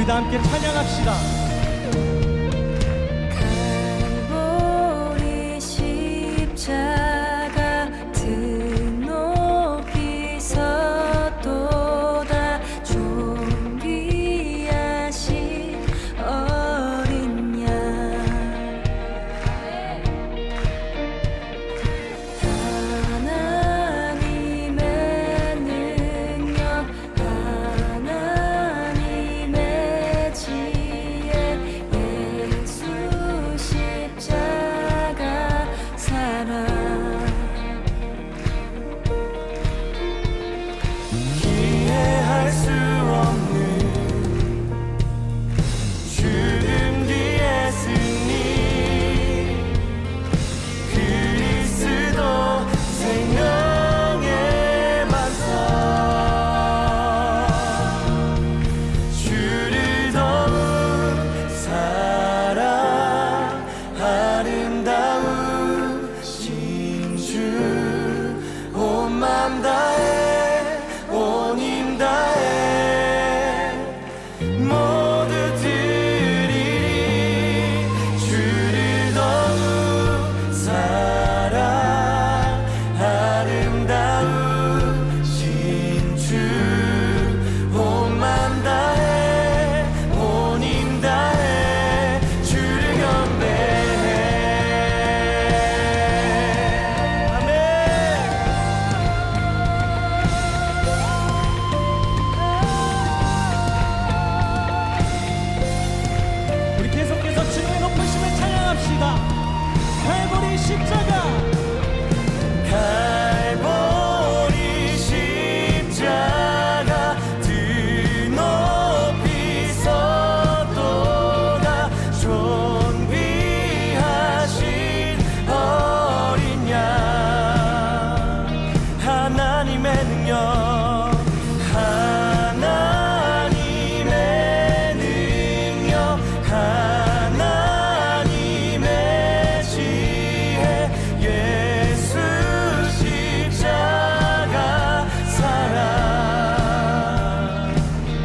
우리 다 함께 찬양합시다. 갈보리 십자가 드높이 섰도다 존귀하신 어린 양 하나님의 능력 하나님의 지혜 예수 십자가 사랑 이해할 수 없는 죽음 뒤의 승리 그리스도 생명의 반석 주를 더운 사랑 아름다우신 주 온 맘 다해 온 힘 다해 모두 드리리 주를 더운 사랑 아름다우신 주 온 맘 다해 온 힘 다해 주를 경배해 아멘. 우리 계속해서 주님의 높으심을 찬양합시다. 갈보리 십자가 갈보리 십자가 드높이 섰도다 존귀하신 어린 양 하나님의 능력 하나님의 능력 하나님의 지혜 예수 십자가 사랑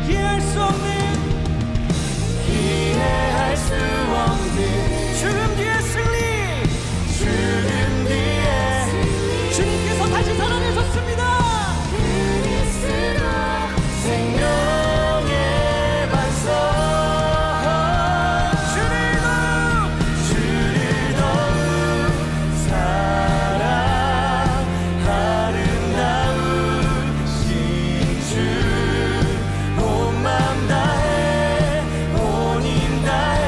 이해할 수 없는 이해할 수 없는 죽음 뒤의 승리 죽음 뒤의 주님께서 다시 살아내셨습니다. 그리스도 생명의 반석 주를 더운 사랑 아름다우신 주 온 맘 다해 온 힘 다해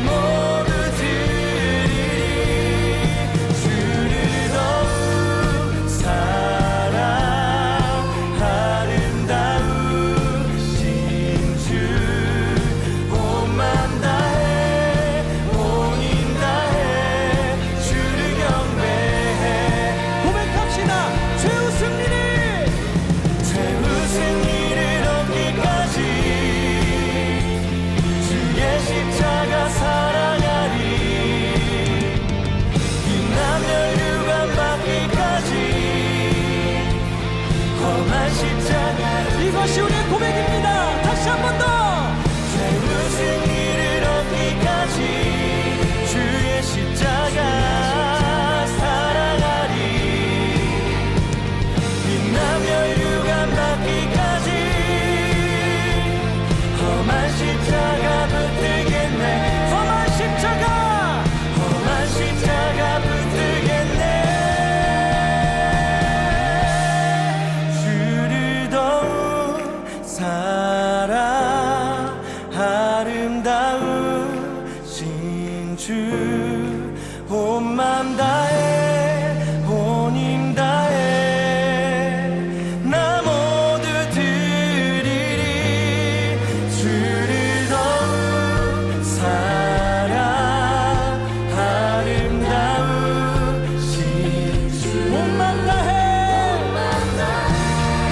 모두 드리리 주를 더운 사랑 아름다우신 주 온 맘 다해 온 힘 다해 주를 경배해 고백합시다. 최후 승리를 최후 승리를 얻기까지 주의 십자가 사랑하리 빛나며 유감 받기까지 험한 십자가 이것이 우리의 고백입니다. 다시 한 번 더. 최후 승리를 얻기까지 주의 십자가 사랑하리 빛나며 유감 받기까지 험한 십자가 붙들겠네 험한 십자가 붙들겠네 주를 더운 사랑 아름다우신 주 온 맘 다해 온 힘 다해 나 모두 드리리 주를 더운 사랑 아름다우신 주 몸만 다해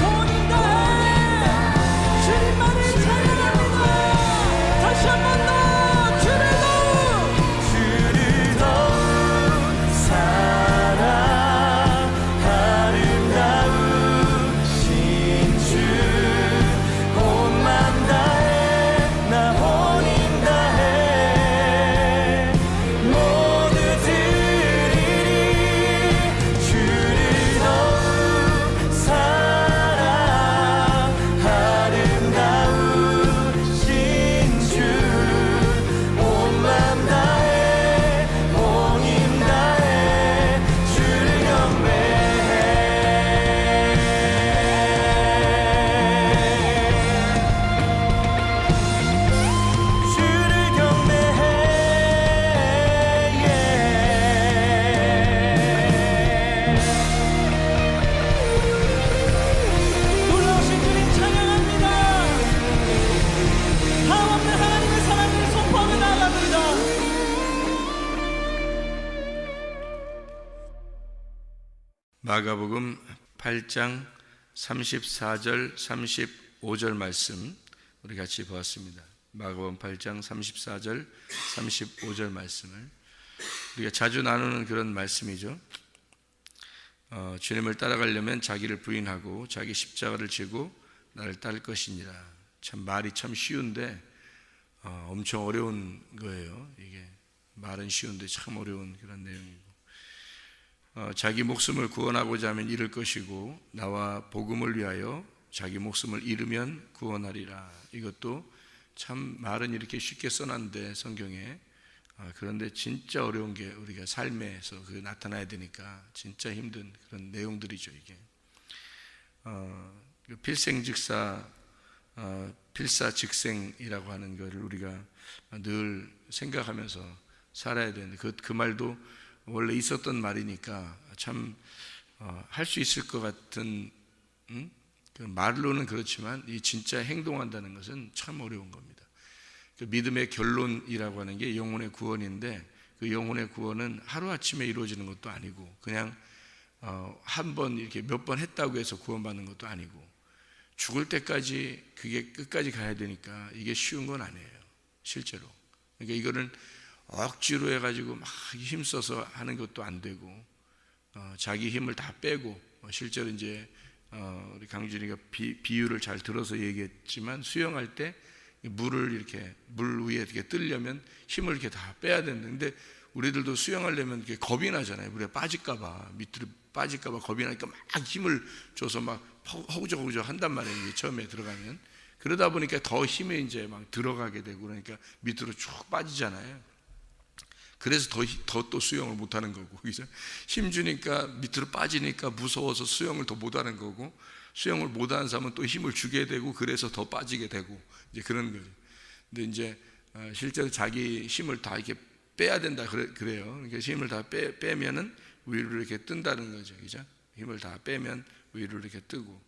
온 힘 다해 주님만을 찬양합니다. 다시 한 번 더 주를 더운 주를 마가복음 8장 34절 35절 말씀 우리 같이 보았습니다. 마가복음 8장 34절 35절 말씀을 우리가 자주 나누는 그런 말씀이죠. 주님을 따라가려면 자기를 부인하고 자기 십자가를 지고 나를 따를 것이니라. 참 말이 참 쉬운데 엄청 어려운 거예요. 이게 말은 쉬운데 참 어려운 그런 내용이고, 자기 목숨을 구원하고자 하면 잃을 것이고 나와 복음을 위하여 자기 목숨을 잃으면 구원하리라. 이것도 참 말은 이렇게 쉽게 써놨는데 성경에, 그런데 진짜 어려운 게 우리가 삶에서 그 나타나야 되니까 진짜 힘든 그런 내용들이죠. 이게 필생즉사 필사즉생이라고 하는 것을 우리가 늘 생각하면서 살아야 되는데 그 말도 원래 있었던 말이니까 참 할 수 있을 것 같은, 그 말로는 그렇지만 이 진짜 행동한다는 것은 참 어려운 겁니다. 그 믿음의 결론이라고 하는 게 영혼의 구원인데, 그 영혼의 구원은 하루아침에 이루어지는 것도 아니고 그냥 한 번 이렇게 몇 번 했다고 해서 구원받는 것도 아니고 죽을 때까지 그게 끝까지 가야 되니까 이게 쉬운 건 아니에요, 실제로. 그러니까 이거는 억지로 해가지고 막 힘써서 하는 것도 안 되고, 자기 힘을 다 빼고, 실제로 이제 우리 강준이가 비유를 잘 들어서 얘기했지만 수영할 때 물을 이렇게 물 위에 이렇게 뜨려면 힘을 이렇게 다 빼야 되는데, 우리들도 수영하려면 이렇게 겁이 나잖아요. 물에 빠질까봐, 밑으로 빠질까봐 겁이 나니까 막 힘을 줘서 막 허우적허우적 한단 말이에요. 처음에 들어가면. 그러다 보니까 더 힘에 이제 막 들어가게 되고, 그러니까 밑으로 쭉 빠지잖아요. 그래서 더 또 수영을 못 하는 거고, 그죠? 힘 주니까 밑으로 빠지니까 무서워서 수영을 더 못 하는 거고, 수영을 못 하는 사람은 또 힘을 주게 되고, 그래서 더 빠지게 되고, 이제 그런 거죠. 근데 이제 실제로 자기 힘을 다 이렇게 빼야 된다 그래요. 그러니까 힘을 다 빼면은 위로 이렇게 뜬다는 거죠, 그죠? 힘을 다 빼면 위로 이렇게 뜨고,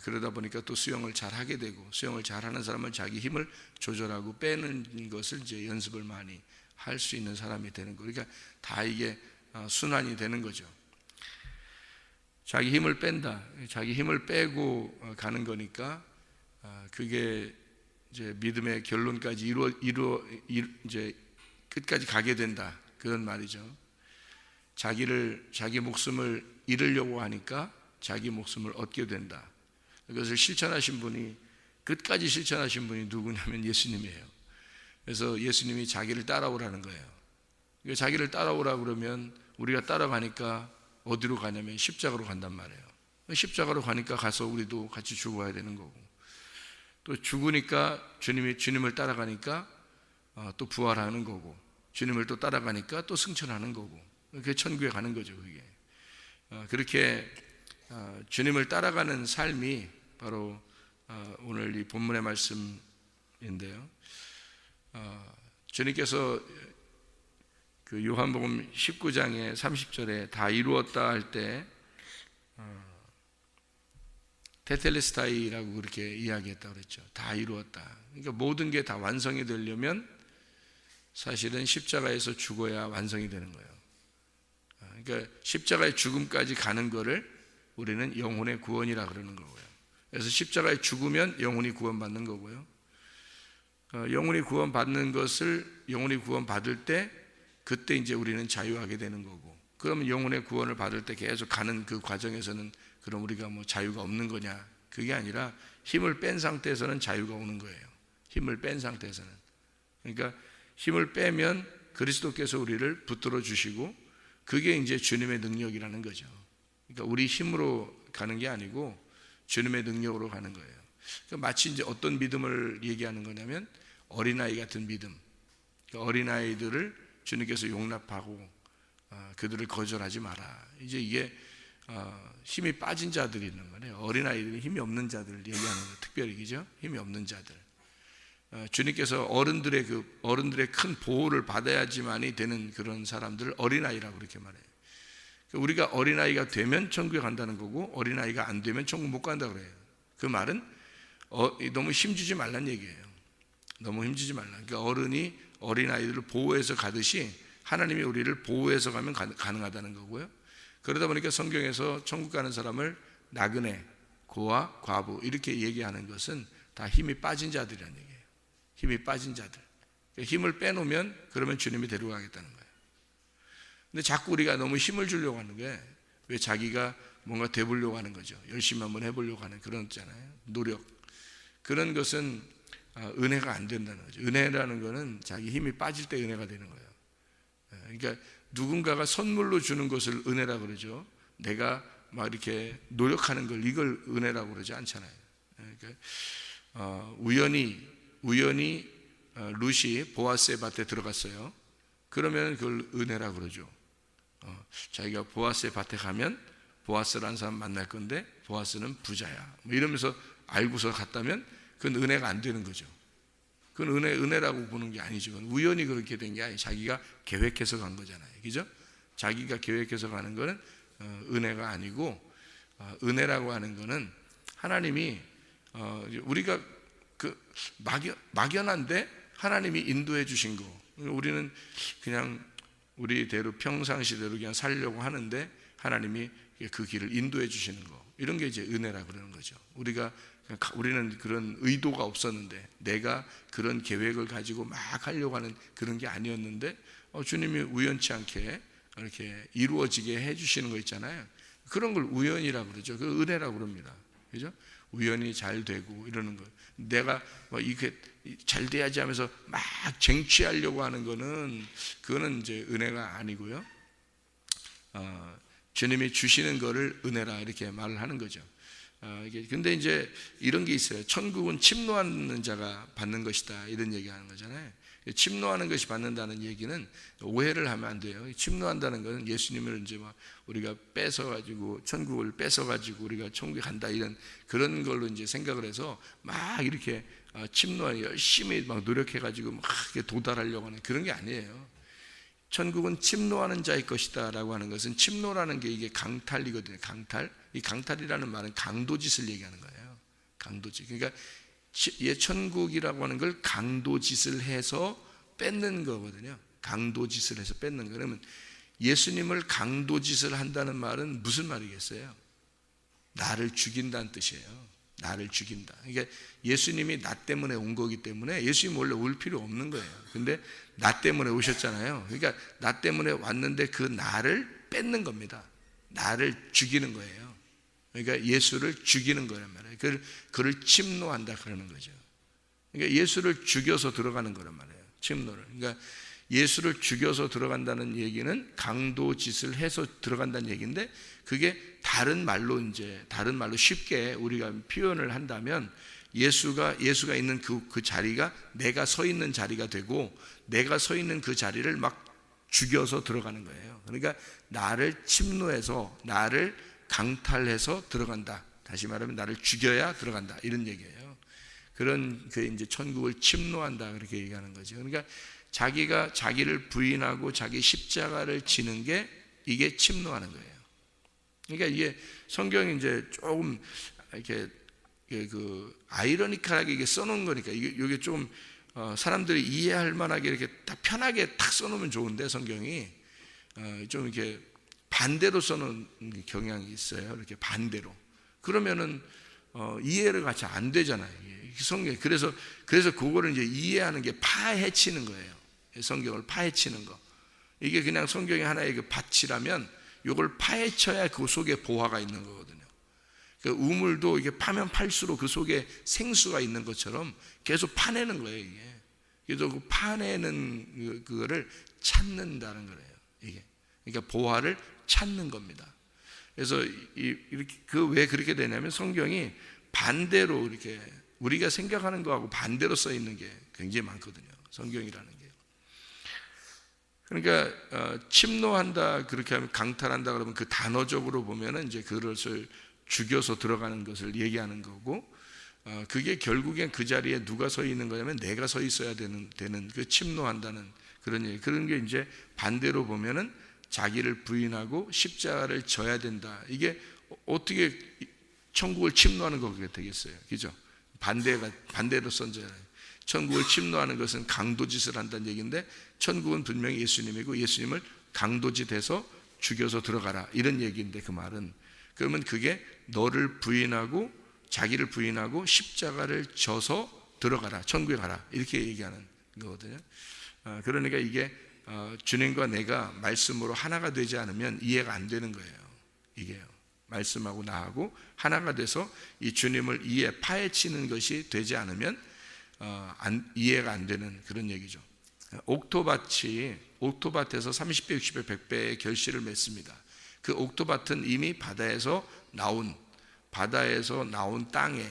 그러다 보니까 또 수영을 잘 하게 되고, 수영을 잘 하는 사람은 자기 힘을 조절하고 빼는 것을 이제 연습을 많이 할 수 있는 사람이 되는 거. 그러니까 다 이게 순환이 되는 거죠. 자기 힘을 뺀다, 자기 힘을 빼고 가는 거니까 그게 이제 믿음의 결론까지 이제 끝까지 가게 된다, 그런 말이죠. 자기 목숨을 잃으려고 하니까 자기 목숨을 얻게 된다. 그것을 실천하신 분이, 끝까지 실천하신 분이 누구냐면 예수님이에요. 그래서 예수님이 자기를 따라오라는 거예요. 그러니까 자기를 따라오라 그러면 우리가 따라가니까 어디로 가냐면 십자가로 간단 말이에요. 십자가로 가니까 가서 우리도 같이 죽어야 되는 거고, 또 죽으니까 주님을 따라가니까 또 부활하는 거고, 주님을 또 따라가니까 또 승천하는 거고, 그게 천국에 가는 거죠. 그게 그렇게 주님을 따라가는 삶이 바로 오늘 이 본문의 말씀인데요. 주님께서 그 요한복음 19장의 30절에 다 이루었다 할 때 테텔레스타이라고 그렇게 이야기했다고 그랬죠. 다 이루었다. 그러니까 모든 게 다 완성이 되려면 사실은 십자가에서 죽어야 완성이 되는 거예요. 그러니까 십자가의 죽음까지 가는 거를 우리는 영혼의 구원이라 그러는 거고요. 그래서 십자가에 죽으면 영혼이 구원받는 거고요. 영혼이 구원받는 것을, 영혼이 구원받을 때 그때 이제 우리는 자유하게 되는 거고, 그러면 영혼의 구원을 받을 때 계속 가는 그 과정에서는 그럼 우리가 뭐 자유가 없는 거냐? 그게 아니라 힘을 뺀 상태에서는 자유가 오는 거예요. 힘을 뺀 상태에서는. 그러니까 힘을 빼면 그리스도께서 우리를 붙들어 주시고, 그게 이제 주님의 능력이라는 거죠. 그러니까 우리 힘으로 가는 게 아니고 주님의 능력으로 가는 거예요. 그러니까 마치 이제 어떤 믿음을 얘기하는 거냐면 어린아이 같은 믿음. 그러니까 어린아이들을 주님께서 용납하고 그들을 거절하지 마라. 이제 이게 힘이 빠진 자들이 있는 거예요. 어린아이들이 힘이 없는 자들을 얘기하는 거예요. 특별히, 그죠? 힘이 없는 자들. 주님께서 어른들의 큰 보호를 받아야지만이 되는 그런 사람들을 어린아이라고 그렇게 말해요. 우리가 어린아이가 되면 천국에 간다는 거고, 어린아이가 안 되면 천국 못 간다 그래요. 그 말은 너무 힘주지 말란 얘기예요. 너무 힘주지 말라. 그러니까 어른이 어린아이들을 보호해서 가듯이 하나님이 우리를 보호해서 가면 가능하다는 거고요. 그러다 보니까 성경에서 천국 가는 사람을 나그네, 고아, 과부 이렇게 얘기하는 것은 다 힘이 빠진 자들이라는 얘기예요. 힘이 빠진 자들. 힘을 빼놓으면 그러면 주님이 데려가겠다는 거예요. 근데 자꾸 우리가 너무 힘을 주려고 하는 게 왜 자기가 뭔가 돼보려고 하는 거죠. 열심히 한번 해보려고 하는 그런 있잖아요. 노력. 그런 것은 은혜가 안 된다는 거죠. 은혜라는 거는 자기 힘이 빠질 때 은혜가 되는 거예요. 그러니까 누군가가 선물로 주는 것을 은혜라고 그러죠. 내가 막 이렇게 노력하는 걸 이걸 은혜라고 그러지 않잖아요. 그러니까 우연히 룻이 보아스의 밭에 들어갔어요. 그러면 그걸 은혜라고 그러죠. 자기가 보아스의 밭에 가면 보아스라는 사람 만날 건데 보아스는 부자야. 뭐 이러면서 알고서 갔다면 그건 은혜가 안 되는 거죠. 그건 은혜라고 보는 게 아니죠. 그건 우연히 그렇게 된 게 아니에요. 자기가 계획해서 간 거잖아요. 그죠? 자기가 계획해서 가는 거는 은혜가 아니고 은혜라고 하는 거는 하나님이 우리가 그 막연한데 하나님이 인도해 주신 거. 우리는 그냥 우리대로 평상시대로 그냥 살려고 하는데 하나님이 그 길을 인도해 주시는 거. 이런 게 이제 은혜라고 그러는 거죠. 우리는 그런 의도가 없었는데 내가 그런 계획을 가지고 막 하려고 하는 그런 게 아니었는데 주님이 우연치 않게 이렇게 이루어지게 해주시는 거 있잖아요. 그런 걸 우연이라고 그러죠. 그 은혜라고 그럽니다. 그죠? 우연히 잘 되고 이러는 거. 내가 뭐 이게 잘 돼야지 하면서 막 쟁취하려고 하는 거는 그거는 이제 은혜가 아니고요. 주님이 주시는 거를 은혜라 이렇게 말을 하는 거죠. 근데 이제 이런 게 있어요. 천국은 침노하는 자가 받는 것이다 이런 얘기하는 거잖아요. 침노하는 것이 받는다는 얘기는 오해를 하면 안 돼요. 침노한다는 것은 예수님을 이제 막 우리가 뺏어가지고 천국을 뺏어가지고 우리가 천국에 간다 이런 그런 걸로 이제 생각을 해서 막 이렇게 침노하고 열심히 막 노력해가지고 막 도달하려고 하는 그런 게 아니에요. 천국은 침노하는 자의 것이다라고 하는 것은 침노라는 게 이게 강탈이거든요. 강탈. 이 강탈이라는 말은 강도짓을 얘기하는 거예요. 강도짓. 그러니까 천국이라고 하는 걸 강도짓을 해서 뺏는 거거든요. 강도짓을 해서 뺏는 거. 그러면 예수님을 강도짓을 한다는 말은 무슨 말이겠어요? 나를 죽인다는 뜻이에요. 나를 죽인다. 그러니까 예수님이 나 때문에 온 거기 때문에 예수님 원래 올 필요 없는 거예요. 근데 나 때문에 오셨잖아요. 그러니까 나 때문에 왔는데 그 나를 뺏는 겁니다. 나를 죽이는 거예요. 그러니까 예수를 죽이는 거란 말이에요. 그를 침노한다 그러는 거죠. 그러니까 예수를 죽여서 들어가는 거란 말이에요. 침노를. 그러니까 예수를 죽여서 들어간다는 얘기는 강도짓을 해서 들어간다는 얘기인데 그게 다른 말로 쉽게 우리가 표현을 한다면 예수가 있는 그 자리가 내가 서 있는 자리가 되고 내가 서 있는 그 자리를 막 죽여서 들어가는 거예요. 그러니까 나를 침노해서 나를 강탈해서 들어간다. 다시 말하면 나를 죽여야 들어간다. 이런 얘기예요. 그런 그 이제 천국을 침노한다 그렇게 얘기하는 거죠. 그러니까 자기가 자기를 부인하고 자기 십자가를 지는 게 이게 침노하는 거예요. 그러니까 이게 성경이 이제 조금 이렇게 그 아이러니컬하게 이게 써놓은 거니까 이게 좀 사람들이 이해할 만하게 이렇게 딱 편하게 딱 써놓으면 좋은데 성경이 좀 이렇게 반대로 써놓은 경향이 있어요. 이렇게 반대로. 그러면은 이해를 같이 안 되잖아요. 성경. 그래서 그거를 이제 이해하는 게 파헤치는 거예요. 성경을 파헤치는 거. 이게 그냥 성경의 하나의 그 밭이라면 이걸 파헤쳐야 그 속에 보화가 있는 거거든요. 그 우물도 이게 파면 팔수록 그 속에 생수가 있는 것처럼 계속 파내는 거예요, 이게. 그래서 그 파내는 그거를 찾는다는 거예요, 이게. 그러니까 보화를 찾는 겁니다. 그래서 이렇게 왜 그렇게 되냐면 성경이 반대로 이렇게 우리가 생각하는 거하고 반대로 써 있는 게 굉장히 많거든요. 성경이라는 게. 그러니까 침노한다 그렇게 하면 강탈한다 그러면 그 단어적으로 보면은 이제 그것을 죽여서 들어가는 것을 얘기하는 거고 그게 결국엔 그 자리에 누가 서 있는 거냐면 내가 서 있어야 되는 그 침노한다는 그런 얘기. 그런 게 이제 반대로 보면은 자기를 부인하고 십자가를 져야 된다. 이게 어떻게 천국을 침노하는 거가 되겠어요? 그죠? 반대로 선잖아요. 천국을 침노하는 것은 강도짓을 한다는 얘기인데 천국은 분명히 예수님이고 예수님을 강도짓해서 죽여서 들어가라 이런 얘기인데, 그 말은 그러면 그게 너를 부인하고 자기를 부인하고 십자가를 져서 들어가라, 천국에 가라 이렇게 얘기하는 거거든요. 그러니까 이게 주님과 내가 말씀으로 하나가 되지 않으면 이해가 안 되는 거예요. 이게요, 말씀하고 나하고 하나가 돼서 이 주님을 파헤치는 것이 되지 않으면 이해가 안 되는 그런 얘기죠. 옥토밭에서 30배, 60배, 100배의 결실을 맺습니다. 그 옥토밭은 이미 바다에서 나온 땅에,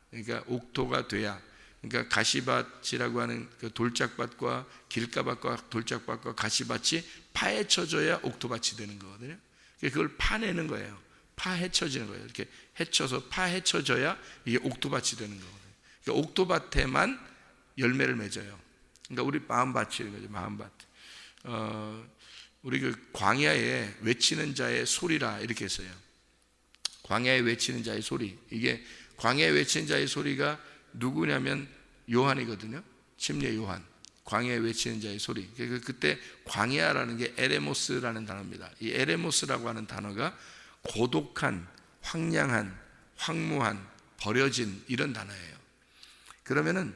그러니까 옥토가 돼야, 그러니까 가시밭이라고 하는 그 돌짝밭과 길가밭과 돌짝밭과 가시밭이 파헤쳐져야 옥토밭이 되는 거거든요. 그걸 파내는 거예요. 파헤쳐지는 거예요. 이렇게 헤쳐서 파헤쳐져야 이게 옥토밭이 되는 거거든요. 그러니까 옥토밭에만 열매를 맺어요. 그러니까 우리 마음밭이 거죠. 마음밭. 우리 그 광야에 외치는 자의 소리라 이렇게 했어요. 광야에 외치는 자의 소리. 이게 광야에 외치는 자의 소리가 누구냐면 요한이거든요. 침례 요한. 광야에 외치는 자의 소리. 그때 광야라는 게 에레모스라는 단어입니다. 이 에레모스라고 하는 단어가 고독한, 황량한, 황무한, 버려진 이런 단어예요. 그러면은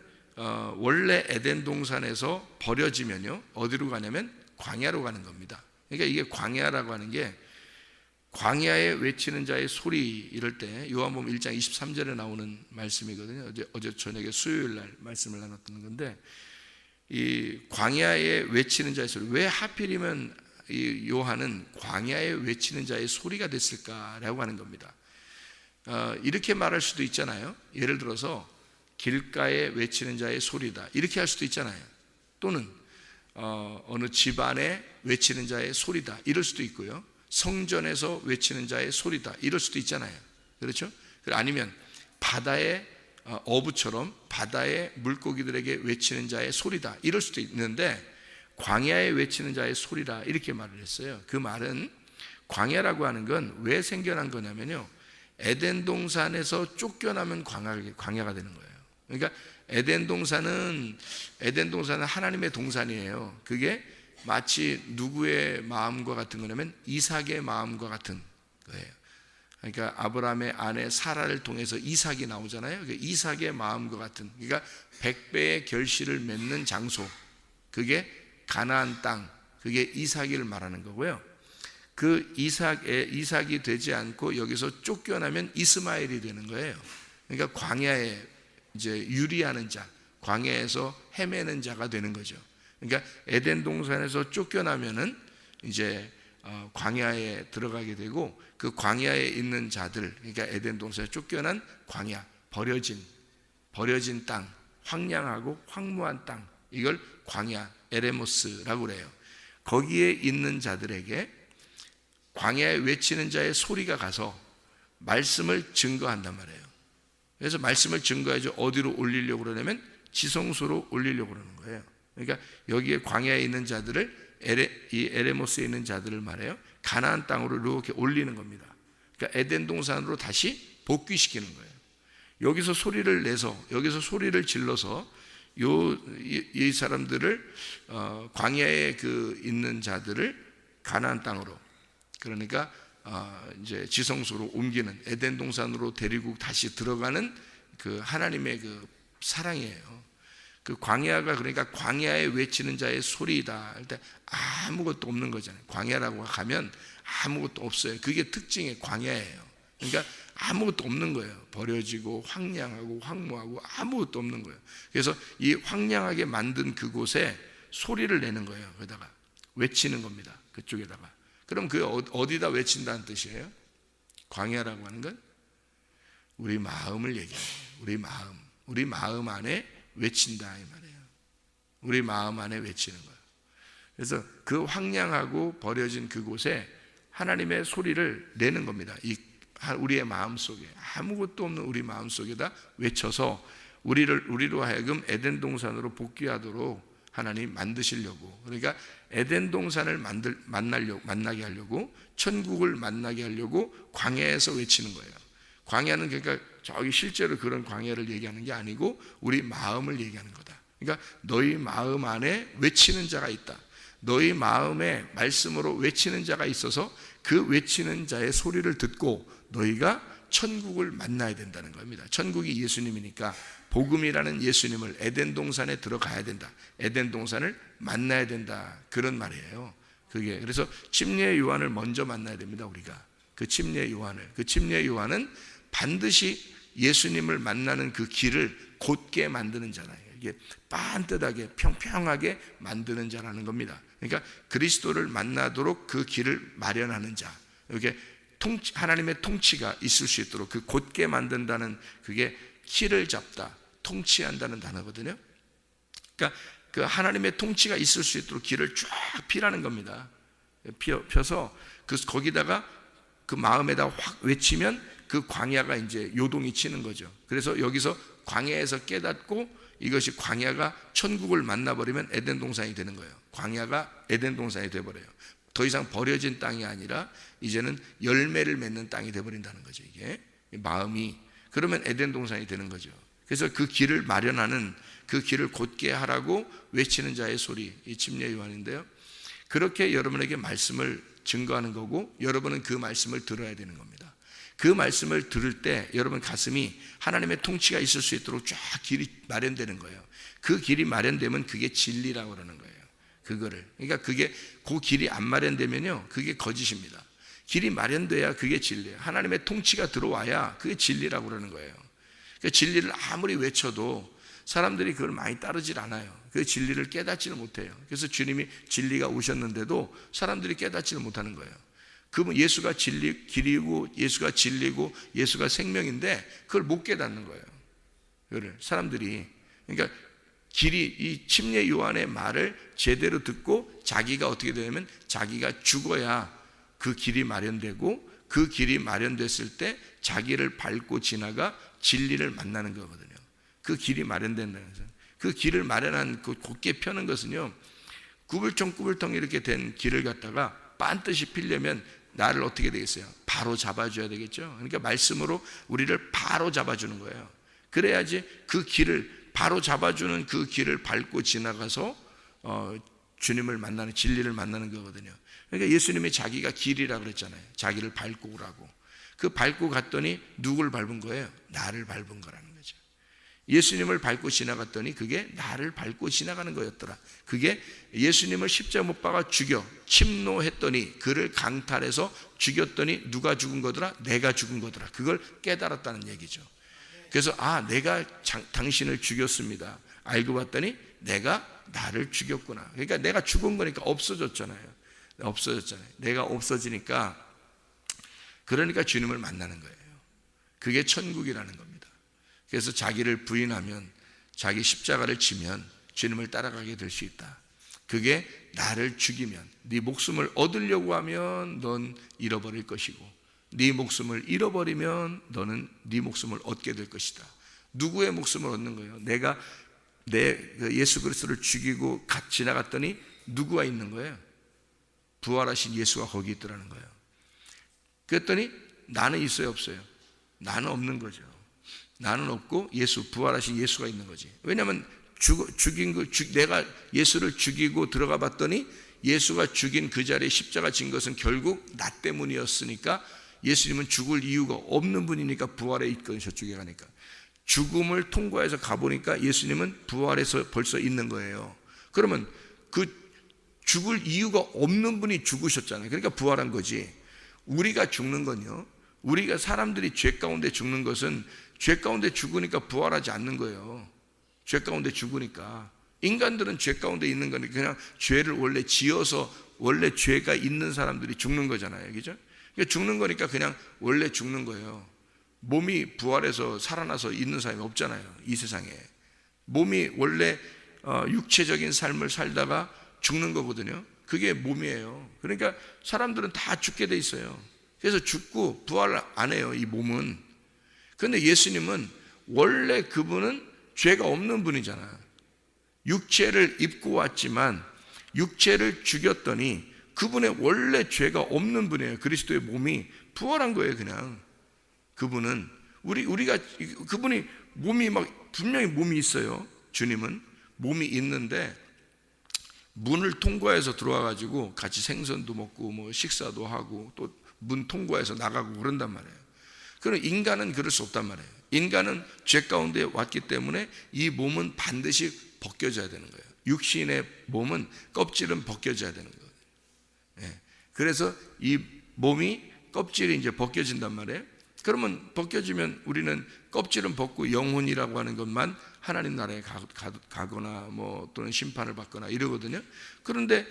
원래 에덴 동산에서 버려지면요 어디로 가냐면 광야로 가는 겁니다. 그러니까 이게 광야라고 하는 게, 광야에 외치는 자의 소리 이럴 때 요한복음 1장 23절에 나오는 말씀이거든요. 어제 저녁에 수요일 날 말씀을 나눴던 건데, 이 광야에 외치는 자의 소리, 왜 하필이면 이 요한은 광야에 외치는 자의 소리가 됐을까라고 하는 겁니다. 이렇게 말할 수도 있잖아요. 예를 들어서 길가에 외치는 자의 소리다 이렇게 할 수도 있잖아요. 또는 어느 집안에 외치는 자의 소리다 이럴 수도 있고요. 성전에서 외치는 자의 소리다 이럴 수도 있잖아요. 그렇죠? 아니면 바다의 어부처럼 바다의 물고기들에게 외치는 자의 소리다 이럴 수도 있는데, 광야에 외치는 자의 소리라 이렇게 말을 했어요. 그 말은 광야라고 하는 건 왜 생겨난 거냐면요, 에덴 동산에서 쫓겨나면 광야가 되는 거예요. 그러니까 에덴 동산은 하나님의 동산이에요. 그게 마치 누구의 마음과 같은 거냐면 이삭의 마음과 같은 거예요. 그러니까 아브라함의 아내 사라를 통해서 이삭이 나오잖아요. 이삭의 마음과 같은, 그러니까 100배의 결실을 맺는 장소, 그게 가나안 땅, 그게 이삭을 말하는 거고요. 그 이삭이 되지 않고 여기서 쫓겨나면 이스마엘이 되는 거예요. 그러니까 광야에 이제 유리하는 자, 광야에서 헤매는 자가 되는 거죠. 그러니까 에덴 동산에서 쫓겨나면은 이제 광야에 들어가게 되고, 그 광야에 있는 자들, 그러니까 에덴 동산에 쫓겨난 광야, 버려진 땅, 황량하고 황무한 땅, 이걸 광야, 에레모스라고 그래요. 거기에 있는 자들에게 광야에 외치는 자의 소리가 가서 말씀을 증거한단 말이에요. 그래서 말씀을 증거해서 어디로 올리려고 그러냐면 지성소로 올리려고 그러는 거예요. 그러니까 여기에 광야에 있는 자들을, 이 에레모스에 있는 자들을 말해요, 가나안 땅으로 이렇게 올리는 겁니다. 그러니까 에덴 동산으로 다시 복귀시키는 거예요. 여기서 소리를 내서, 여기서 소리를 질러서 이 사람들을, 광야에 있는 자들을 가나안 땅으로, 그러니까 이제 지성소로 옮기는, 에덴 동산으로 데리고 다시 들어가는 그 하나님의 그 사랑이에요. 그 광야가, 그러니까 광야에 외치는 자의 소리이다 할 때 아무것도 없는 거잖아요. 광야라고 가면 아무것도 없어요. 그게 특징의 광야예요. 그러니까 아무것도 없는 거예요. 버려지고 황량하고 황무하고 아무것도 없는 거예요. 그래서 이 황량하게 만든 그곳에 소리를 내는 거예요. 거기다가 외치는 겁니다. 그쪽에다가. 그럼 그 어디다 외친다는 뜻이에요? 광야라고 하는 건 우리 마음을 얘기해요. 우리 마음 안에 외친다 이 말이에요. 우리 마음 안에 외치는 거예요. 그래서 그 황량하고 버려진 그곳에 하나님의 소리를 내는 겁니다. 우리의 마음 속에, 아무것도 없는 우리 마음 속에다 외쳐서 우리로 하여금 에덴 동산으로 복귀하도록 하나님 만드시려고, 그러니까 에덴 동산을 만나게 하려고, 천국을 만나게 하려고 광야에서 외치는 거예요. 광야는 그러니까 저기 실제로 그런 광야를 얘기하는 게 아니고 우리 마음을 얘기하는 거다. 그러니까 너희 마음 안에 외치는 자가 있다. 너희 마음에 말씀으로 외치는 자가 있어서 그 외치는 자의 소리를 듣고 너희가 천국을 만나야 된다는 겁니다. 천국이 예수님이니까 복음이라는 예수님을 에덴 동산에 들어가야 된다. 에덴 동산을 만나야 된다. 그런 말이에요. 그게 그래서 침례 요한을 먼저 만나야 됩니다. 우리가 그 침례 요한을, 그 침례 요한은 반드시 예수님을 만나는 그 길을 곧게 만드는 자라요. 이게 반듯하게 평평하게 만드는 자라는 겁니다. 그러니까 그리스도를 만나도록 그 길을 마련하는 자. 이게 하나님의 통치가 있을 수 있도록 그 곧게 만든다는 그게 키를 잡다, 통치한다는 단어거든요. 그러니까 그 하나님의 통치가 있을 수 있도록 길을 쫙 피라는 겁니다. 펴서 거기다가 그 마음에다 확 외치면 그 광야가 이제 요동이 치는 거죠. 그래서 여기서 광야에서 깨닫고 이것이 광야가 천국을 만나버리면 에덴 동산이 되는 거예요. 광야가 에덴 동산이 돼버려요. 더 이상 버려진 땅이 아니라 이제는 열매를 맺는 땅이 돼버린다는 거죠. 이게 마음이 그러면 에덴 동산이 되는 거죠. 그래서 그 길을 마련하는, 그 길을 곧게 하라고 외치는 자의 소리, 이 침례 요한인데요. 그렇게 여러분에게 말씀을 증거하는 거고 여러분은 그 말씀을 들어야 되는 겁니다. 그 말씀을 들을 때 여러분 가슴이 하나님의 통치가 있을 수 있도록 쫙 길이 마련되는 거예요. 그 길이 마련되면 그게 진리라고 그러는 거예요. 그거를. 그러니까 그게 그 길이 안 마련되면요, 그게 거짓입니다. 길이 마련돼야 그게 진리예요. 하나님의 통치가 들어와야 그게 진리라고 그러는 거예요. 그 진리를 아무리 외쳐도 사람들이 그걸 많이 따르질 않아요. 그 진리를 깨닫지를 못해요. 그래서 주님이 진리가 오셨는데도 사람들이 깨닫지를 못하는 거예요. 그분 예수가 길이고 예수가 진리고 예수가 생명인데 그걸 못 깨닫는 거예요. 그걸 사람들이. 그러니까 이 침례 요한의 말을 제대로 듣고 자기가 어떻게 되냐면 자기가 죽어야 그 길이 마련되고 그 길이 마련됐을 때 자기를 밟고 지나가 진리를 만나는 거거든요. 그 길이 마련된다는 거죠. 그 길을 마련한 그 곧게 펴는 것은요, 구불텅구불텅 이렇게 된 길을 갖다가 반드시 피려면 나를 어떻게 되겠어요? 바로 잡아줘야 되겠죠. 그러니까 말씀으로 우리를 바로 잡아주는 거예요. 그래야지 그 길을 바로 잡아주는 그 길을 밟고 지나가서 주님을 만나는, 진리를 만나는 거거든요. 그러니까 예수님이 자기가 길이라고 그랬잖아요. 자기를 밟고 오라고. 그 밟고 갔더니 누굴 밟은 거예요? 나를 밟은 거라는 거죠. 예수님을 밟고 지나갔더니 그게 나를 밟고 지나가는 거였더라. 그게 예수님을 십자가 못 박아 죽여 침노했더니 그를 강탈해서 죽였더니 누가 죽은 거더라? 내가 죽은 거더라. 그걸 깨달았다는 얘기죠. 그래서 내가 당신을 죽였습니다. 알고 봤더니 내가 나를 죽였구나. 그러니까 내가 죽은 거니까 없어졌잖아요. 내가 없어지니까, 그러니까 주님을 만나는 거예요. 그게 천국이라는 겁니다. 그래서 자기를 부인하면, 자기 십자가를 지면 주님을 따라가게 될 수 있다. 그게 나를 죽이면, 네 목숨을 얻으려고 하면 넌 잃어버릴 것이고, 네 목숨을 잃어버리면 너는 네 목숨을 얻게 될 것이다. 누구의 목숨을 얻는 거예요? 내가 예수 그리스도를 죽이고 지나갔더니 누구가 있는 거예요? 부활하신 예수가 거기 있더라는 거예요. 그랬더니 나는 있어요, 없어요? 나는 없는 거죠. 나는 없고 부활하신 예수가 있는 거지. 왜냐하면 내가 예수를 죽이고 들어가 봤더니 예수가 죽인 그 자리에 십자가 진 것은 결국 나 때문이었으니까, 예수님은 죽을 이유가 없는 분이니까 부활해 있거든요. 저쪽에 가니까 죽음을 통과해서 가보니까 예수님은 부활해서 벌써 있는 거예요. 그러면 그 죽을 이유가 없는 분이 죽으셨잖아요. 그러니까 부활한 거지. 우리가 죽는 건요, 우리가 사람들이 죄 가운데 죽는 것은 죄 가운데 죽으니까 부활하지 않는 거예요. 죄 가운데 죽으니까. 인간들은 죄 가운데 있는 거니까 그냥 죄를 원래 지어서 원래 죄가 있는 사람들이 죽는 거잖아요. 그죠? 그러니까 죽는 거니까 그냥 원래 죽는 거예요. 몸이 부활해서 살아나서 있는 사람이 없잖아요. 이 세상에. 몸이 원래 육체적인 삶을 살다가 죽는 거거든요. 그게 몸이에요. 그러니까 사람들은 다 죽게 돼 있어요. 그래서 죽고 부활 안 해요, 이 몸은. 그런데 예수님은 원래 그분은 죄가 없는 분이잖아요. 육체를 입고 왔지만 육체를 죽였더니 그분의 원래 죄가 없는 분이에요. 그리스도의 몸이 부활한 거예요. 그냥 그분은 우리가 그분이 몸이 분명히 몸이 있어요. 주님은 몸이 있는데 문을 통과해서 들어와 가지고 같이 생선도 먹고 뭐 식사도 하고 또 문 통과해서 나가고 그런단 말이에요. 그럼 인간은 그럴 수 없단 말이에요. 인간은 죄 가운데 왔기 때문에 이 몸은 반드시 벗겨져야 되는 거예요. 육신의 몸은 껍질은 벗겨져야 되는 거예요. 예. 그래서 이 몸이 껍질이 이제 벗겨진단 말이에요. 그러면 벗겨지면 우리는 껍질은 벗고 영혼이라고 하는 것만 하나님 나라에 가거나 뭐 또는 심판을 받거나 이러거든요. 그런데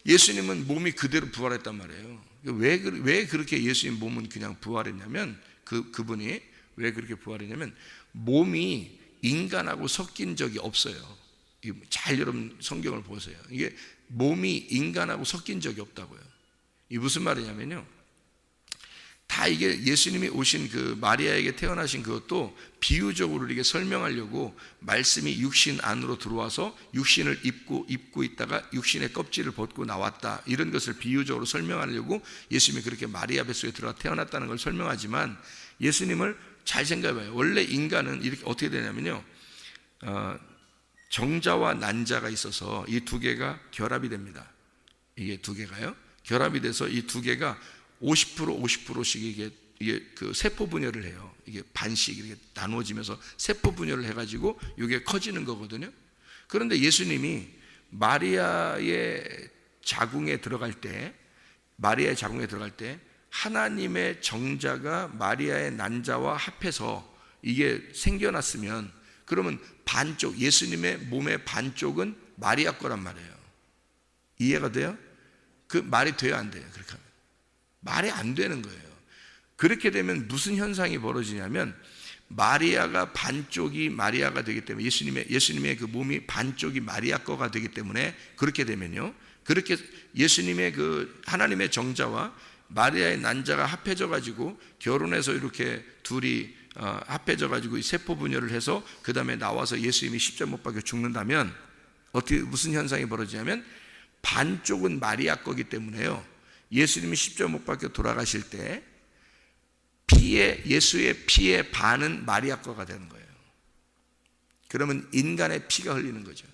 예수님은 몸이 그대로 부활했단 말이에요. 왜 그렇게 예수님 몸은 그냥 부활했냐면 그분이 왜 그렇게 부활했냐면 몸이 인간하고 섞인 적이 없어요. 잘 여러분 성경을 보세요. 이게 몸이 인간하고 섞인 적이 없다고요. 이 무슨 말이냐면요, 다 이게 예수님이 오신 그 마리아에게 태어나신 그것도 비유적으로 이렇게 설명하려고 말씀이 육신 안으로 들어와서 육신을 입고 있다가 육신의 껍질을 벗고 나왔다, 이런 것을 비유적으로 설명하려고 예수님이 그렇게 마리아 뱃속에 들어가 태어났다는 걸 설명하지만, 예수님을 잘 생각해봐요. 원래 인간은 이렇게 어떻게 되냐면요, 정자와 난자가 있어서 이 두 개가 결합이 됩니다. 이게 두 개가요 결합이 돼서 이 두 개가 50%씩 이게 그 세포 분열을 해요. 이게 반씩 이렇게 나누어지면서 세포 분열을 해가지고 이게 커지는 거거든요. 그런데 예수님이 마리아의 자궁에 들어갈 때 하나님의 정자가 마리아의 난자와 합해서 이게 생겨났으면, 그러면 반쪽, 예수님의 몸의 반쪽은 마리아 거란 말이에요. 이해가 돼요? 그 말이 돼요, 안 돼요? 그렇게 하면 말이 안 되는 거예요. 그렇게 되면 무슨 현상이 벌어지냐면, 마리아가 반쪽이 마리아가 되기 때문에, 예수님의 그 몸이 반쪽이 마리아 거가 되기 때문에, 그렇게 되면요, 그렇게 예수님의 그 하나님의 정자와 마리아의 난자가 합해져 가지고 결혼해서 이렇게 둘이 합해져 가지고 세포 분열을 해서 그 다음에 나와서 예수님이 십자가 못 박혀 죽는다면 어떻게 무슨 현상이 벌어지냐면, 반쪽은 마리아 거기 때문에요, 예수님이 십자가 못 박혀 돌아가실 때 예수의 피의 반은 마리아 거가 되는 거예요. 그러면 인간의 피가 흘리는 거죠.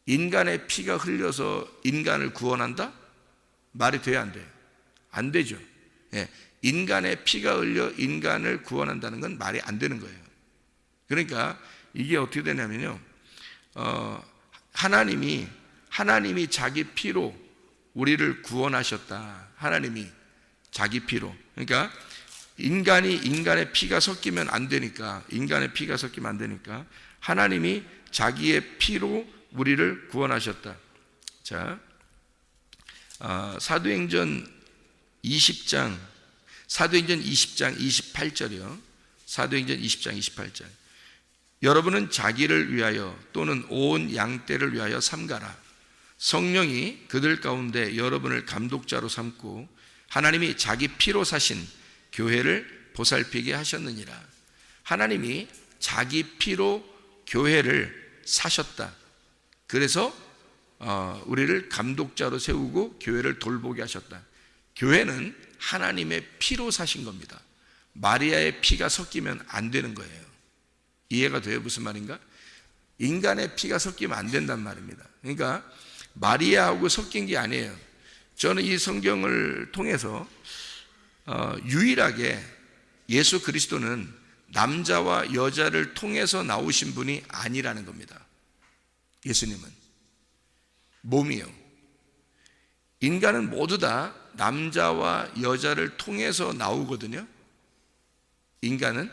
인간의 피가 흘려서 인간을 구원한다? 말이 돼야 안 돼요? 안 되죠. 예. 인간의 피가 흘려 인간을 구원한다는 건 말이 안 되는 거예요. 그러니까 이게 어떻게 되냐면요, 하나님이 자기 피로 우리를 구원하셨다. 하나님이 자기 피로. 그러니까 인간의 피가 섞이면 안 되니까, 하나님이 자기의 피로 우리를 구원하셨다. 자, 사도행전 20장 28절이요. 사도행전 20장 28절. 여러분은 자기를 위하여 또는 온 양떼를 위하여 삼가라. 성령이 그들 가운데 여러분을 감독자로 삼고 하나님이 자기 피로 사신 교회를 보살피게 하셨느니라. 하나님이 자기 피로 교회를 사셨다. 그래서 우리를 감독자로 세우고 교회를 돌보게 하셨다. 교회는 하나님의 피로 사신 겁니다. 마리아의 피가 섞이면 안 되는 거예요. 이해가 돼요? 무슨 말인가? 인간의 피가 섞이면 안 된단 말입니다. 그러니까 마리아하고 섞인 게 아니에요. 저는 이 성경을 통해서 유일하게 예수 그리스도는 남자와 여자를 통해서 나오신 분이 아니라는 겁니다. 예수님은 몸이요. 인간은 모두 다 남자와 여자를 통해서 나오거든요. 인간은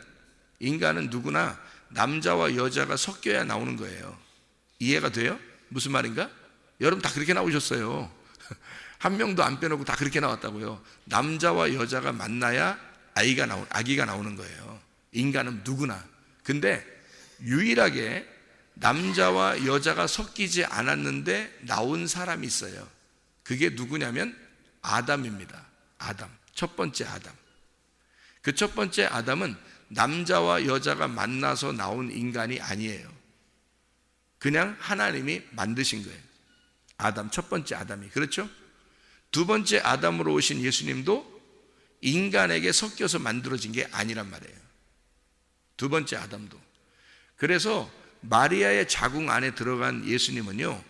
누구나 남자와 여자가 섞여야 나오는 거예요. 이해가 돼요? 무슨 말인가? 여러분 다 그렇게 나오셨어요. 한 명도 안 빼놓고 다 그렇게 나왔다고요. 남자와 여자가 만나야 아기가 나오는 거예요. 인간은 누구나. 근데 유일하게 남자와 여자가 섞이지 않았는데 나온 사람이 있어요. 그게 누구냐면 아담입니다. 아담. 첫 번째 아담. 그 첫 번째 아담은 남자와 여자가 만나서 나온 인간이 아니에요. 그냥 하나님이 만드신 거예요. 아담, 첫 번째 아담이. 그렇죠? 두 번째 아담으로 오신 예수님도 인간에게 섞여서 만들어진 게 아니란 말이에요. 두 번째 아담도. 그래서 마리아의 자궁 안에 들어간 예수님은요,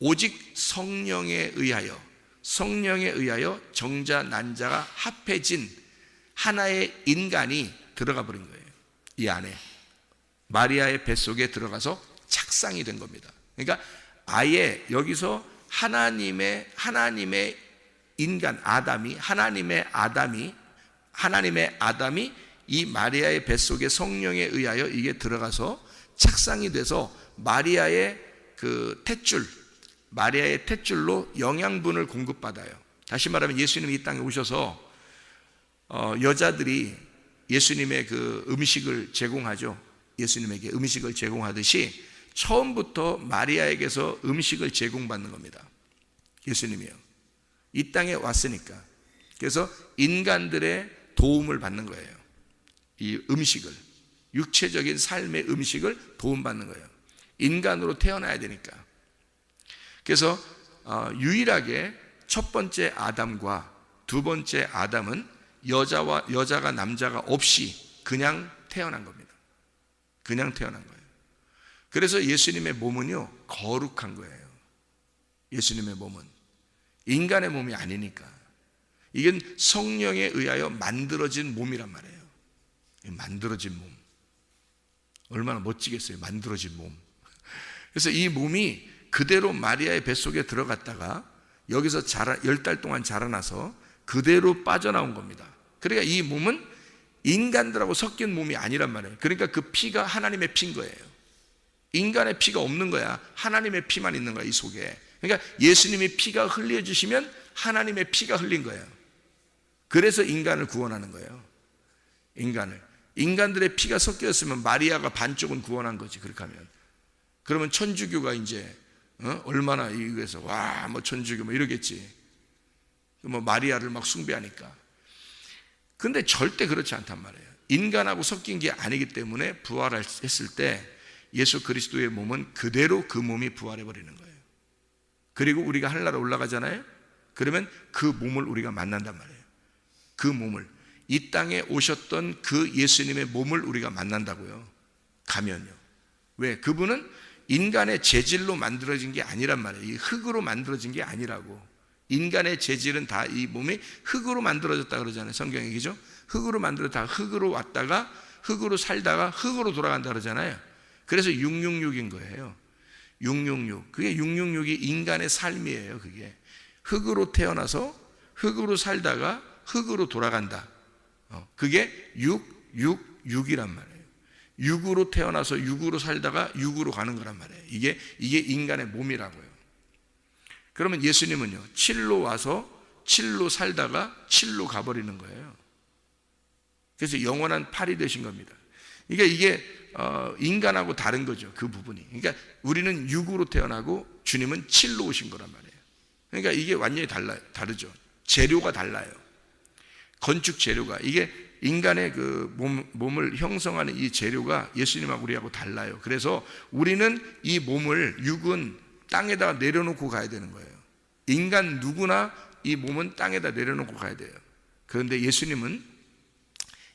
오직 성령에 의하여 정자 난자가 합해진 하나의 인간이 들어가 버린 거예요. 이 안에 마리아의 뱃속에 들어가서 착상이 된 겁니다. 그러니까 아예 여기서 하나님의 인간 아담이 하나님의 아담이 이 마리아의 뱃속에 성령에 의하여 이게 들어가서 착상이 돼서 마리아의 탯줄로 영양분을 공급받아요. 다시 말하면 예수님이 이 땅에 오셔서 여자들이 예수님의 그 음식을 제공하죠. 예수님에게 음식을 제공하듯이 처음부터 마리아에게서 음식을 제공받는 겁니다. 예수님이요. 이 땅에 왔으니까. 그래서 인간들의 도움을 받는 거예요. 이 음식을, 육체적인 삶의 음식을 도움받는 거예요. 인간으로 태어나야 되니까. 그래서 유일하게 첫 번째 아담과 두 번째 아담은 여자가 남자가 없이 그냥 태어난 겁니다. 그냥 태어난 거예요. 그래서 예수님의 몸은요, 거룩한 거예요. 예수님의 몸은 인간의 몸이 아니니까. 이건 성령에 의하여 만들어진 몸이란 말이에요. 만들어진 몸. 얼마나 멋지겠어요, 만들어진 몸. 그래서 이 몸이 그대로 마리아의 뱃속에 들어갔다가 여기서 10달 동안 자라나서 그대로 빠져나온 겁니다. 그러니까 이 몸은 인간들하고 섞인 몸이 아니란 말이에요. 그러니까 그 피가 하나님의 피인 거예요. 인간의 피가 없는 거야. 하나님의 피만 있는 거야, 이 속에. 그러니까 예수님이 피가 흘려주시면 하나님의 피가 흘린 거예요. 그래서 인간을 구원하는 거예요. 인간들의 피가 섞였으면 마리아가 반쪽은 구원한 거지. 그렇게 하면. 그러면 천주교가 이제 얼마나 이거에서 와, 뭐 천주교 뭐 이러겠지. 뭐 마리아를 막 숭배하니까. 근데 절대 그렇지 않단 말이에요. 인간하고 섞인 게 아니기 때문에 부활했을 때 예수 그리스도의 몸은 그대로 그 몸이 부활해 버리는 거예요. 그리고 우리가 하늘나라 올라가잖아요. 그러면 그 몸을 우리가 만난단 말이에요. 그 몸을, 이 땅에 오셨던 그 예수님의 몸을 우리가 만난다고요. 가면요. 왜? 그분은 인간의 재질로 만들어진 게 아니란 말이에요. 이 흙으로 만들어진 게 아니라고. 인간의 재질은 다 이 몸이 흙으로 만들어졌다 그러잖아요. 성경에. 그죠? 흙으로 만들어졌다. 흙으로 왔다가 흙으로 살다가 흙으로 돌아간다 그러잖아요. 그래서 666인 거예요. 666. 그게 666이 인간의 삶이에요. 그게 흙으로 태어나서 흙으로 살다가 흙으로 돌아간다. 그게 666이란 말이에요. 6으로 태어나서 6으로 살다가 6으로 가는 거란 말이에요. 이게 인간의 몸이라고요. 그러면 예수님은요, 7로 와서 7로 살다가 7로 가버리는 거예요. 그래서 영원한 8이 되신 겁니다. 이게 인간하고 다른 거죠. 그 부분이. 그러니까 우리는 6으로 태어나고 주님은 7로 오신 거란 말이에요. 그러니까 이게 완전히 다르죠. 재료가 달라요. 건축 재료가. 이게 인간의 그 몸을 형성하는 이 재료가 예수님하고 우리하고 달라요. 그래서 우리는 이 몸을, 육은 땅에다가 내려놓고 가야 되는 거예요. 인간 누구나 이 몸은 땅에다 내려놓고 가야 돼요. 그런데 예수님은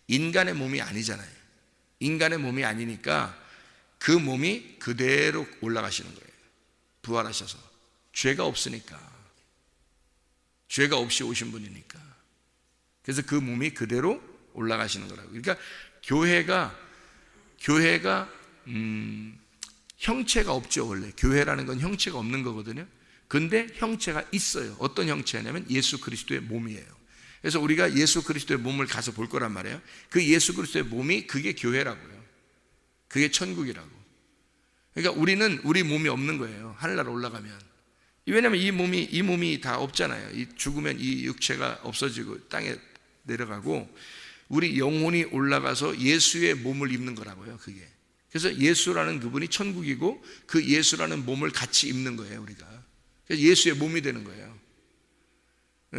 인간의 몸이 아니잖아요. 인간의 몸이 아니니까 그 몸이 그대로 올라가시는 거예요. 부활하셔서. 죄가 없으니까. 죄가 없이 오신 분이니까. 그래서 그 몸이 그대로 올라가시는 거라고. 그러니까 교회가 형체가 없죠. 원래 교회라는 건 형체가 없는 거거든요. 근데 형체가 있어요. 어떤 형체냐면 예수 그리스도의 몸이에요. 그래서 우리가 예수 그리스도의 몸을 가서 볼 거란 말이에요. 그 예수 그리스도의 몸이, 그게 교회라고요. 그게 천국이라고. 그러니까 우리는 우리 몸이 없는 거예요. 하늘나라 올라가면. 왜냐하면 이 몸이 다 없잖아요. 죽으면 이 육체가 없어지고 땅에 내려가고, 우리 영혼이 올라가서 예수의 몸을 입는 거라고요. 그게. 그래서 예수라는 그분이 천국이고 그 예수라는 몸을 같이 입는 거예요. 우리가. 그래서 예수의 몸이 되는 거예요.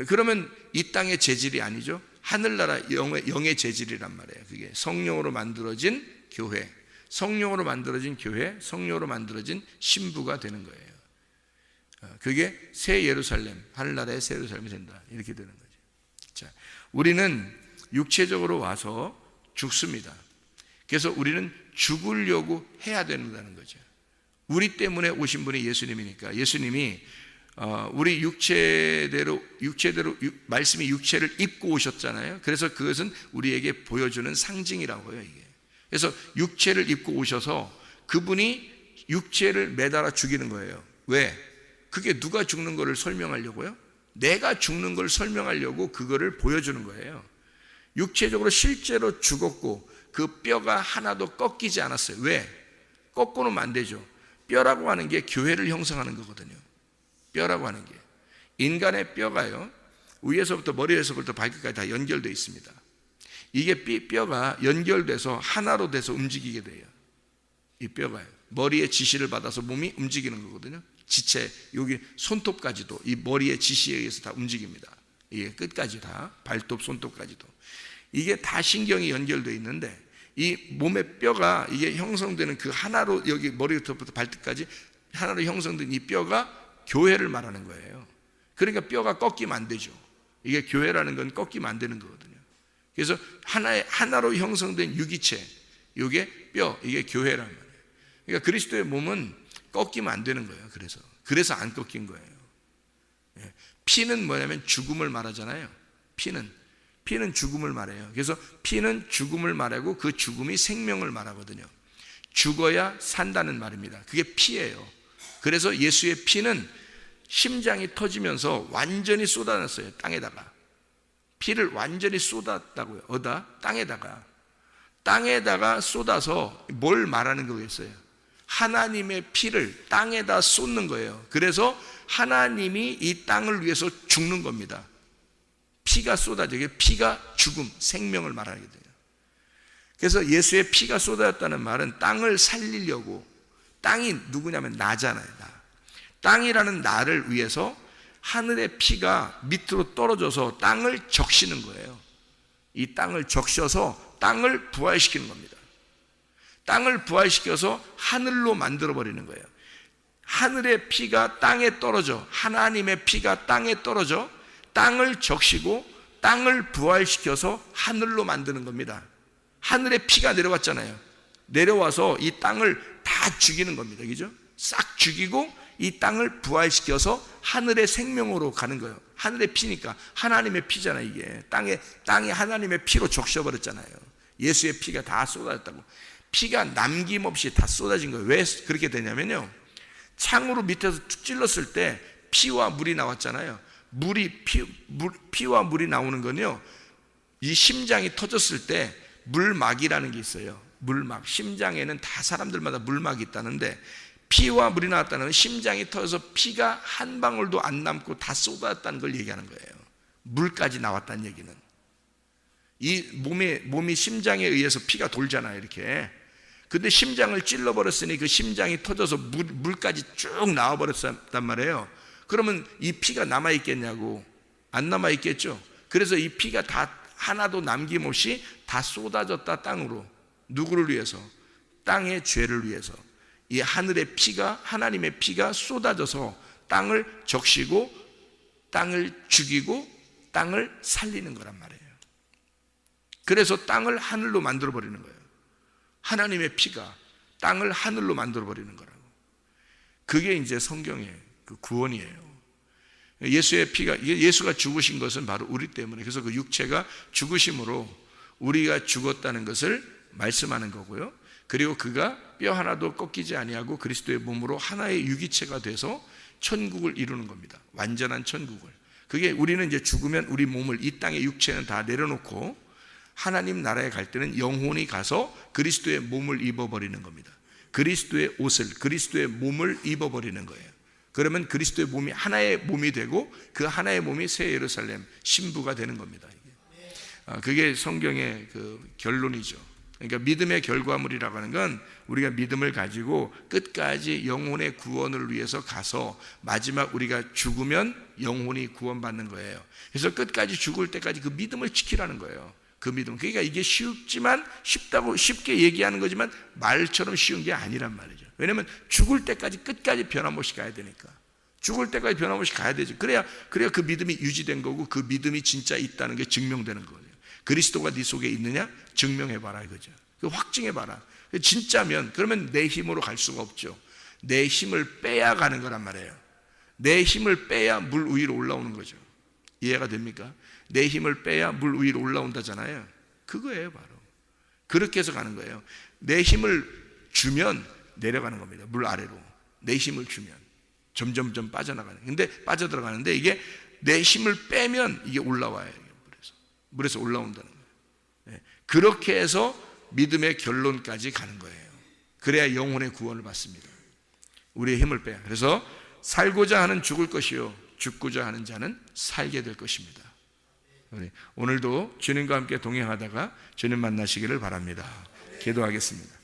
그러면 이 땅의 재질이 아니죠. 하늘나라 영의 재질이란 말이에요. 그게 성령으로 만들어진 교회, 성령으로 만들어진 교회, 성령으로 만들어진 신부가 되는 거예요. 그게 새 예루살렘, 하늘나라의 새 예루살렘이 된다. 이렇게 되는 거죠. 자, 우리는 육체적으로 와서 죽습니다. 그래서 우리는 죽으려고 해야 된다는 거죠. 우리 때문에 오신 분이 예수님이니까 예수님이 우리 육체대로 말씀이 육체를 입고 오셨잖아요. 그래서 그것은 우리에게 보여주는 상징이라고요, 이게. 그래서 육체를 입고 오셔서 그분이 육체를 매달아 죽이는 거예요. 왜? 그게 누가 죽는 거를 설명하려고요? 내가 죽는 걸 설명하려고 그거를 보여주는 거예요. 육체적으로 실제로 죽었고 그 뼈가 하나도 꺾이지 않았어요. 왜? 꺾고는 안 되죠. 뼈라고 하는 게 교회를 형성하는 거거든요. 뼈라고 하는 게. 인간의 뼈가요, 위에서부터 머리에서부터 발끝까지 다 연결되어 있습니다. 이게 뼈가 연결돼서 하나로 돼서 움직이게 돼요. 이 뼈가요. 머리의 지시를 받아서 몸이 움직이는 거거든요. 지체, 여기 손톱까지도 이 머리의 지시에 의해서 다 움직입니다. 이게 끝까지 다, 발톱, 손톱까지도. 이게 다 신경이 연결되어 있는데 이 몸의 뼈가 이게 형성되는 그 하나로, 여기 머리부터 발끝까지 하나로 형성된 이 뼈가 교회를 말하는 거예요. 그러니까 뼈가 꺾이면 안 되죠. 이게 교회라는 건 꺾이면 안 되는 거거든요. 그래서 하나로 형성된 유기체, 이게 뼈, 이게 교회란 말이에요. 그러니까 그리스도의 몸은 꺾이면 안 되는 거예요. 그래서 안 꺾인 거예요. 피는 뭐냐면 죽음을 말하잖아요. 피는 죽음을 말해요. 그래서 피는 죽음을 말하고 그 죽음이 생명을 말하거든요. 죽어야 산다는 말입니다. 그게 피예요. 그래서 예수의 피는 심장이 터지면서 완전히 쏟아냈어요. 땅에다가. 피를 완전히 쏟았다고요. 어디다? 땅에다가 쏟아서 뭘 말하는 거겠어요? 하나님의 피를 땅에다 쏟는 거예요. 그래서 하나님이 이 땅을 위해서 죽는 겁니다. 피가 쏟아지게, 피가 죽음, 생명을 말하거든요. 그래서 예수의 피가 쏟아졌다는 말은 땅을 살리려고, 땅이 누구냐면 나잖아요. 나. 땅이라는 나를 위해서 하늘의 피가 밑으로 떨어져서 땅을 적시는 거예요. 이 땅을 적셔서 땅을 부활시키는 겁니다. 땅을 부활시켜서 하늘로 만들어버리는 거예요. 하늘의 피가 땅에 떨어져, 하나님의 피가 땅에 떨어져 땅을 적시고 땅을 부활시켜서 하늘로 만드는 겁니다. 하늘의 피가 내려왔잖아요. 내려와서 이 땅을 다 죽이는 겁니다. 그죠? 싹 죽이고 이 땅을 부활시켜서 하늘의 생명으로 가는 거예요. 하늘의 피니까 하나님의 피잖아요. 이게 땅에 하나님의 피로 적셔버렸잖아요. 예수의 피가 다 쏟아졌다고. 피가 남김없이 다 쏟아진 거예요. 왜 그렇게 되냐면요, 창으로 밑에서 툭 찔렀을 때 피와 물이 나왔잖아요. 피와 물이 나오는 건요, 이 심장이 터졌을 때 물막이라는 게 있어요. 물막. 심장에는 다 사람들마다 물막이 있다는데, 피와 물이 나왔다는 건 심장이 터져서 피가 한 방울도 안 남고 다 쏟아졌다는 걸 얘기하는 거예요. 물까지 나왔다는 얘기는. 이 몸이 심장에 의해서 피가 돌잖아요, 이렇게. 근데 심장을 찔러버렸으니 그 심장이 터져서 물까지 쭉 나와버렸단 말이에요. 그러면 이 피가 남아있겠냐고. 안 남아있겠죠. 그래서 이 피가 다 하나도 남김없이 다 쏟아졌다, 땅으로. 누구를 위해서? 땅의 죄를 위해서. 이 하늘의 피가, 하나님의 피가 쏟아져서 땅을 적시고 땅을 죽이고 땅을 살리는 거란 말이에요. 그래서 땅을 하늘로 만들어버리는 거예요. 하나님의 피가 땅을 하늘로 만들어버리는 거라고. 그게 이제 성경의 그 구원이에요. 예수의 피가, 예수가 죽으신 것은 바로 우리 때문에, 그래서 그 육체가 죽으심으로 우리가 죽었다는 것을 말씀하는 거고요. 그리고 그가 뼈 하나도 꺾이지 아니하고 그리스도의 몸으로 하나의 유기체가 돼서 천국을 이루는 겁니다. 완전한 천국을. 그게 우리는 이제 죽으면 우리 몸을, 이 땅의 육체는 다 내려놓고 하나님 나라에 갈 때는 영혼이 가서 그리스도의 몸을 입어버리는 겁니다. 그리스도의 옷을, 그리스도의 몸을 입어버리는 거예요. 그러면 그리스도의 몸이 하나의 몸이 되고 그 하나의 몸이 새 예루살렘 신부가 되는 겁니다. 그게 성경의 그 결론이죠. 그러니까 믿음의 결과물이라고 하는 건 우리가 믿음을 가지고 끝까지 영혼의 구원을 위해서 가서 마지막 우리가 죽으면 영혼이 구원받는 거예요. 그래서 끝까지 죽을 때까지 그 믿음을 지키라는 거예요. 그 믿음. 그러니까 이게 쉽다고 쉽게 얘기하는 거지만 말처럼 쉬운 게 아니란 말이죠. 왜냐하면 죽을 때까지 끝까지 변함없이 가야 되니까. 죽을 때까지 변함없이 가야 되죠. 그래야 그 믿음이 유지된 거고 그 믿음이 진짜 있다는 게 증명되는 거예요. 그리스도가 네 속에 있느냐? 증명해봐라 이거죠. 확증해봐라. 진짜면, 그러면 내 힘으로 갈 수가 없죠. 내 힘을 빼야 가는 거란 말이에요. 내 힘을 빼야 물 위로 올라오는 거죠. 이해가 됩니까? 내 힘을 빼야 물 위로 올라온다잖아요. 그거예요, 바로. 그렇게 해서 가는 거예요. 내 힘을 주면 내려가는 겁니다. 물 아래로. 내 힘을 주면 점점점 빠져나가는. 근데 빠져들어가는데 이게 내 힘을 빼면 이게 올라와요. 물에서 올라온다는 거예요. 그렇게 해서 믿음의 결론까지 가는 거예요. 그래야 영혼의 구원을 받습니다. 우리의 힘을 빼야. 그래서 살고자 하는 죽을 것이요 죽고자 하는 자는 살게 될 것입니다. 오늘도 주님과 함께 동행하다가 주님 만나시기를 바랍니다. 기도하겠습니다.